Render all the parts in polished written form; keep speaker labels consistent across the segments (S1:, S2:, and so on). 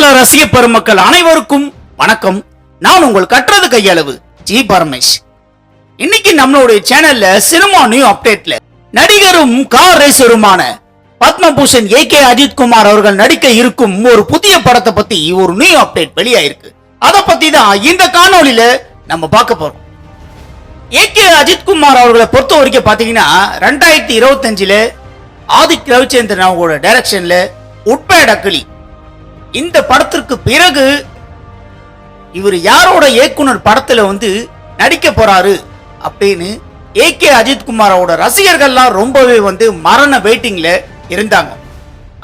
S1: சினிமால ரசிக பெருமக்கள் அனைவருக்கும் வணக்கம். நான் உங்கள் கற்றது கையளவு ஜி பரமேஷ். இன்னைக்கு நம்மளுடைய சேனல்ல சினிமா நியூ அப்டேட்ல நடிகரும் கார் ரேசருமான பத்மபூஷன் ஏகே அஜித் குமார் அவர்கள் நடிக்க இருக்கும் ஒரு புதிய படத்தை பத்தி ஒரு நியூ அப்டேட் வெளியாயிருக்கு. அத பத்தி தான் இந்த காணொளியில நம்ம பார்க்க போறோம். ஏகே அஜித் குமார் அவர்களை பொறுத்த வரைக்கும் பாத்தீங்கன்னா 2025ல ஆதிக் ரவிச்சந்திரன் அவங்களோட டைரக்ஷன்ல உட்பேட் அக்கிலி இந்த படத்திற்கு பிறகு இவர் யாரோட இயக்குனர் படத்துல நடிக்க போறாரு அப்படின்னு ஏகே அஜித் குமாரோட ரசிகர்கள்லாம் ரொம்பவே மரண வெயிட்டிங்ல இருந்தாங்க.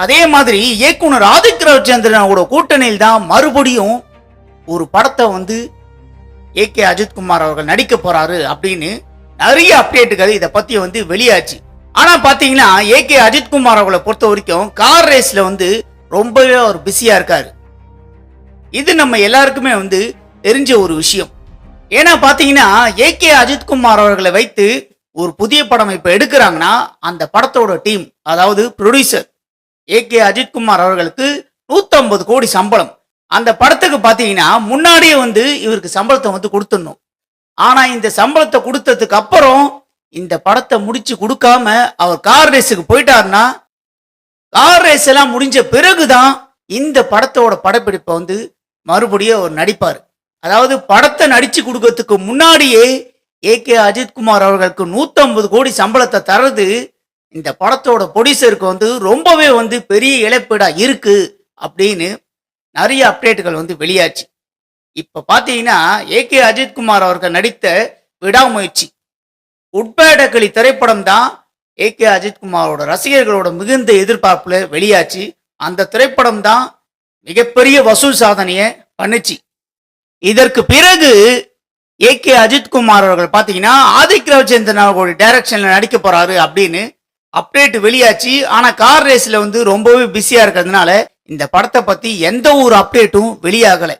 S1: அதே மாதிரி இயக்குனர் ஆதிக் ரவிச்சந்திரனோட கூட்டணியில் தான் மறுபடியும் ஒரு படத்தை ஏகே அஜித் குமார் அவர்கள் நடிக்க போறாரு அப்படின்னு நிறைய அப்டேட்டுகள் இதை பத்தி வெளியாச்சு. ஆனா பாத்தீங்கன்னா ஏகே அஜித் குமார் அவர்களை பொறுத்த வரைக்கும் கார் ரேஸ்ல ரொம்பவே அவர் பிஸியா இருக்காரு. இது நம்ம எல்லாருக்குமே தெரிஞ்ச ஒரு விஷயம். ஏன்னா பாத்தீங்கன்னா ஏகே அஜித் குமார் அவர்களை வைத்து ஒரு புதிய படம் இப்ப எடுக்கிறாங்கன்னா அந்த படத்தோட டீம், அதாவது ப்ரொடியூசர் ஏகே அஜித் குமார் அவர்களுக்கு 150 கோடி சம்பளம். அந்த படத்துக்கு பாத்தீங்கன்னா முன்னாடியே இவருக்கு சம்பளத்தை கொடுத்துடணும். ஆனா இந்த சம்பளத்தை கொடுத்ததுக்கு அப்புறம் இந்த படத்தை முடிச்சு கொடுக்காம அவர் கார் ரேஸுக்கு போயிட்டாருன்னா, கார் ரேஸ் எல்லாம் முடிஞ்ச பிறகுதான் இந்த படத்தோட படப்பிடிப்பை மறுபடியும் அவர் நடிப்பார். அதாவது படத்தை நடிச்சு கொடுக்கறதுக்கு முன்னாடியே ஏகே அஜித் குமார் அவர்களுக்கு 150 கோடி சம்பளத்தை தர்றது இந்த படத்தோட ப்ரொடியூசருக்கு ரொம்பவே பெரிய இழப்பீடா இருக்கு அப்படின்னு நிறைய அப்டேட்டுகள் வெளியாச்சு. இப்ப பாத்தீங்கன்னா ஏகே அஜித் குமார் அவர்கள் நடித்த விடாமுயற்சி உட்பேட் அக்கிலி திரைப்படம் தான் ஏகே அஜித் குமாரோட ரசிகர்களோட மிகுந்த எதிர்பார்ப்புல வெளியாச்சு. அந்த திரைப்படம் தான் மிகப்பெரிய வசூல் சாதனையை பண்ணுச்சு. இதற்கு பிறகு ஏகே அஜித் குமார் அவர்கள் பாத்தீங்கன்னா ஆதிக் ரவிச்சந்திரன் அவர்களுடைய டைரக்ஷன்ல நடிக்க போறாரு அப்படின்னு அப்டேட் வெளியாச்சு. ஆனா கார் ரேஸ்ல ரொம்பவே பிஸியா இருக்கிறதுனால இந்த படத்தை பத்தி எந்த ஒரு அப்டேட்டும் வெளியாகல.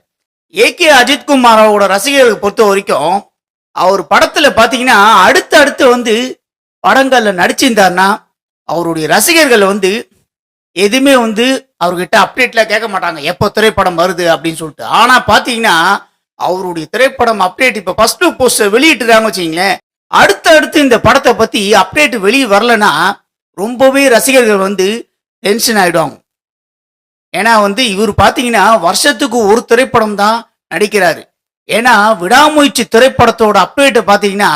S1: ஏகே அஜித் குமார் அவரோட ரசிகர்களை பொறுத்த வரைக்கும் அவர் படத்துல பாத்தீங்கன்னா அடுத்து படங்கள்ல நடிச்சிருந்தாருன்னா அவருடைய ரசிகர்கள் எதுவுமே அவர்கிட்ட அப்டேட்ல கேட்க மாட்டாங்க, எப்போ திரைப்படம் வருது அப்படின்னு சொல்லிட்டு. ஆனா பாத்தீங்கன்னா அவருடைய திரைப்படம் அப்டேட் இப்ப ஃபர்ஸ்ட் போஸ்டர் வெளியிட்டுறாங்க வச்சுங்களேன், அடுத்து இந்த படத்தை பத்தி அப்டேட் வெளியே வரலன்னா ரொம்பவே ரசிகர்கள் டென்ஷன் ஆயிடுவாங்க. ஏன்னா இவர் பாத்தீங்கன்னா வருஷத்துக்கு ஒரு திரைப்படம் தான் நடிக்கிறாரு. ஏன்னா விடாமுயற்சி திரைப்படத்தோட அப்டேட் பாத்தீங்கன்னா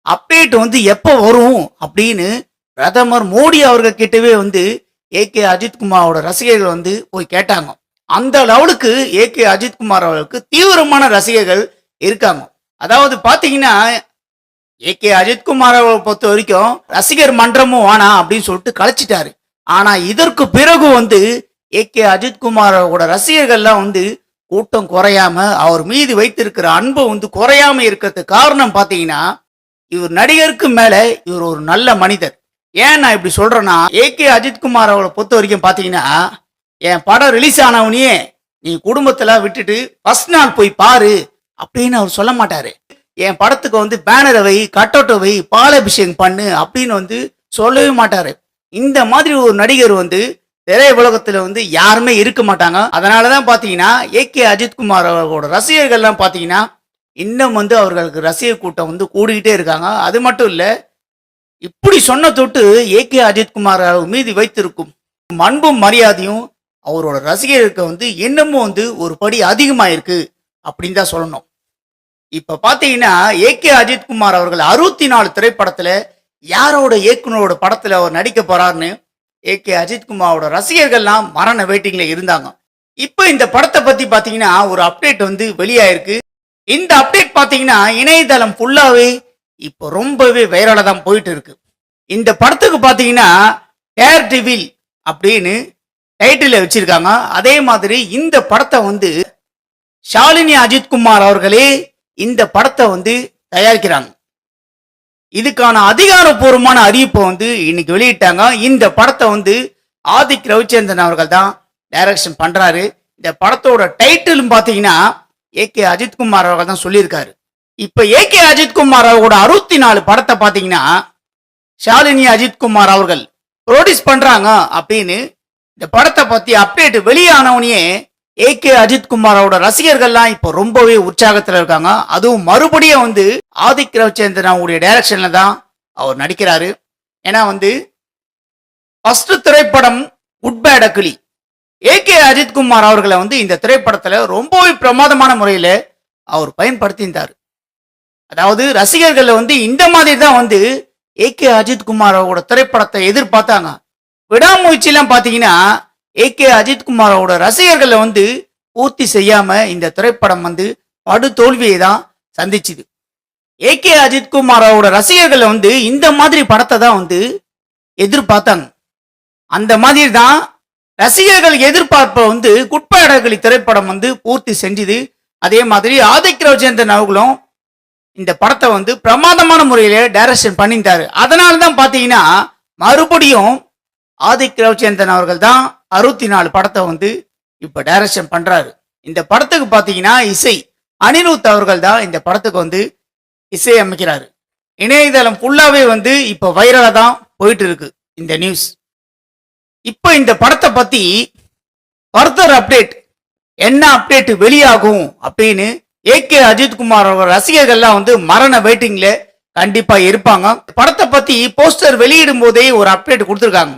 S1: அப்டேட் எப்ப வரும் அப்படின்னு பிரதமர் மோடி அவர்கள் கிட்டவே ஏகே அஜித் குமாரோட ரசிகர்கள் போய் கேட்டாங்க. அந்த லெவலுக்கு ஏகே அஜித் குமார் அவர்களுக்கு தீவிரமான ரசிகர்கள் இருக்காங்க. அதாவது பாத்தீங்கன்னா ஏகே அஜித் குமார் அவர்களை பொறுத்த வரைக்கும் ரசிகர் மன்றமும் வேணாம் அப்படின்னு சொல்லிட்டு கலைச்சிட்டாரு. ஆனா இதற்கு பிறகு ஏகே அஜித் குமாரோட ரசிகர்கள்லாம் கூட்டம் குறையாம அவர் மீது வைத்திருக்கிற அன்பு குறையாம இருக்கிறதுக்கு காரணம் பாத்தீங்கன்னா இவர் நடிகருக்கு மேல இவர் ஒரு நல்ல மனிதர். ஏன் நான் இப்படி சொல்றேன்னா, ஏகே அஜித் குமார் அவரை பொறுத்த வரைக்கும் பாத்தீங்கன்னா என் படம் ரிலீஸ் ஆனவனையே நீ குடும்பத்துல விட்டுட்டு ஃபர்ஸ்ட் நாள் போய் பாரு அப்படின்னு அவர் சொல்ல மாட்டாரு. என் படத்துக்கு பேனரை வை, கட் அவுட்டை வை, பாலாபிஷேகம் பண்ணு அப்படின்னு சொல்லவே மாட்டாரு. இந்த மாதிரி ஒரு நடிகர் திரை உலகத்துல யாருமே இருக்க மாட்டாங்க. அதனாலதான் பாத்தீங்கன்னா ஏகே அஜித் குமார் அவர்களோட ரசிகர்கள்லாம் பாத்தீங்கன்னா இன்னும் அவர்களுக்கு ரசிகர் கூட்டம் கூடிக்கிட்டே இருக்காங்க. அது மட்டும் இல்ல, இப்படி சொன்ன தொட்டு ஏகே அஜித் குமார் மீது வைத்திருக்கும் அன்பும் மரியாதையும் அவரோட ரசிகருக்கு இன்னமும் ஒரு படி அதிகமாயிருக்கு அப்படின்னு தான் சொல்லணும். இப்ப பாத்தீங்கன்னா ஏகே அஜித் குமார் அவர்கள் 64 திரைப்படத்துல யாரோட இயக்குனரோட படத்துல அவர் நடிக்க போறாருன்னு ஏகே அஜித் குமாரோட ரசிகர்கள்லாம் மரண வெயிட்டிங்ல இருந்தாங்க. இப்ப இந்த படத்தை பத்தி பாத்தீங்கன்னா ஒரு அப்டேட் வெளியாயிருக்கு. இந்த அப்டேட் பாத்தீங்கன்னா இணையதளம் ஃபுல்லாவே இப்ப ரொம்பவே வைரலா தான் போயிட்டு இருக்கு. இந்த படத்துக்கு பாத்தீங்கன்னா டேர் டெவில் அப்படின்னு டைட்டில் வச்சிருக்காங்க. அதே மாதிரி இந்த படத்தை ஷாலினி அஜித் குமார் அவர்களே இந்த படத்தை தயாரிக்கிறாங்க. இதுக்கான அதிகாரப்பூர்வமான அறிவிப்பை இன்னைக்கு வெளியிட்டாங்க. இந்த படத்தை ஆதிக் ரவிச்சந்திரன் அவர்கள் தான் டைரக்ஷன் பண்றாரு. இந்த படத்தோட டைட்டிலும் பாத்தீங்கன்னா ஏகே அஜித் குமார் அவர்கள் தான் சொல்லியிருக்காரு. இப்ப ஏகே அஜித் குமார் அவரோட 64 படத்தை பாத்தீங்கன்னா ஷாலினி அஜித் குமார் அவர்கள் ப்ரொடியூஸ் பண்றாங்க அப்படின்னு இந்த படத்தை பத்தி அப்டேட் வெளியானவனே ஏகே அஜித் குமாரோட ரசிகர்கள்லாம் இப்போ ரொம்பவே உற்சாகத்துல இருக்காங்க. அதுவும் மறுபடியும் வந்து ஆதிக் ரவிச்சந்திரன் அவருடைய டைரக்ஷன்ல தான் அவர் நடிக்கிறாரு. ஏன்னா வந்து ஃபர்ஸ்ட் திரைப்படம் Good Bad Ugly AK Ajith Kumar அவர்களை வந்து இந்த திரைப்படத்துல ரொம்பவே பிரமாதமான முறையில அவர் பயன்படுத்தியிருந்தார். அதாவது ரசிகர்கள் வந்து இந்த மாதிரி தான் வந்து ஏகே அஜித் குமார் அவரோட திரைப்படத்தை எதிர்பார்த்தாங்க. விடாமுயற்சியெல்லாம் பார்த்தீங்கன்னா ஏகே அஜித் குமாரோட ரசிகர்களை வந்து பூர்த்தி செய்யாம இந்த திரைப்படம் வந்து படு தோல்வியை தான் சந்திச்சுது. ஏகே அஜித் குமாரோட ரசிகர்களை வந்து இந்த மாதிரி படத்தை தான் வந்து எதிர்பார்த்தாங்க. அந்த மாதிரி தான் ரசிகர்கள் எதிர்பார்ப்ப வந்து குட் பேட் அக்லி திரைப்படம் வந்து பூர்த்தி செஞ்சுது. அதே மாதிரி ஆதிக் ரவிச்சந்திரன் அவர்களும் இந்த படத்தை வந்து பிரமாதமான முறையில டைரக்ஷன் பண்ணிட்டாரு. அதனால தான் பாத்தீங்கன்னா மறுபடியும் ஆதிக் ரவிச்சந்திரன் அவர்கள் தான் 64 படத்தை வந்து இப்ப டைரக்ஷன் பண்றாரு. இந்த படத்துக்கு பாத்தீங்கன்னா இசை அனிருத் அவர்கள் தான் இந்த படத்துக்கு வந்து இசை அமைக்கிறாரு. இணையதளம் ஃபுல்லாவே வந்து இப்ப வைரலா தான் போயிட்டு இருக்கு இந்த நியூஸ். இப்ப இந்த படத்தை பத்தி ஃபர்தர் அப்டேட் என்ன அப்டேட் வெளியாகும் அப்படின்னு ஏகே அஜித் குமார் அவர்கள் ரசிகர்கள்லாம் வந்து மரண வெயிட்டிங்ல கண்டிப்பா இருப்பாங்க. படத்தை பத்தி போஸ்டர் வெளியிடும் போதே ஒரு அப்டேட் கொடுத்துருக்காங்க.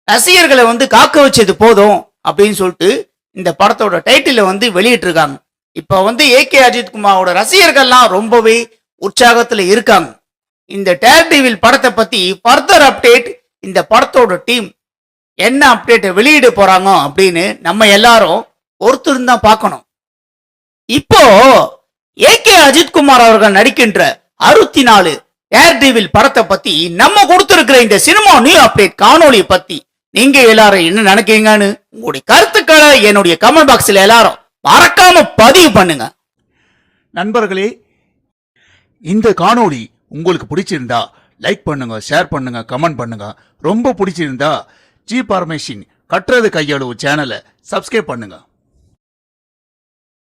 S1: ரசிகர்களை வந்து காக்க வச்சது போதும் அப்படின்னு சொல்லிட்டு இந்த படத்தோட டைட்டில வந்து வெளியிட்டு இருக்காங்க. இப்ப வந்து ஏகே அஜித் குமாரோட ரசிகர்கள்லாம் ரொம்பவே உற்சாகத்துல இருக்காங்க. இந்த டேர் டெவில் படத்தை பத்தி ஃபர்தர் அப்டேட் இந்த படத்தோட டீம் என்ன அப்டேட் வெளியிட போறாங்க அப்படின்னு நம்ம எல்லாரும் ஒருத்தர் தான் பார்க்கணும். இப்போ ஏகே அஜித் குமார் அவர்கள் நடிக்கின்ற 64 டேர் டெவில் படத்தை பத்தி நம்ம கொடுத்திருக்கிற இந்த சினிமா நியூ அப்டேட் காணொளி பத்தி நீங்க எல்லாரும் என்ன நினைக்கிறீங்கன்னு உங்களுடைய கருத்துக்களை என்னுடைய கமெண்ட் பாக்ஸ்ல எல்லாரும் மறக்காம பதிவு பண்ணுங்க.
S2: நண்பர்களே, இந்த காணொளி உங்களுக்கு பிடிச்சிருந்தா லைக் பண்ணுங்க, ஷேர் பண்ணுங்க, கமெண்ட் பண்ணுங்க. ரொம்ப பிடிச்சிருந்தா ஜி பரமேஷின் கற்றது கையளவு சேனலை சப்ஸ்கிரைப் பண்ணுங்க.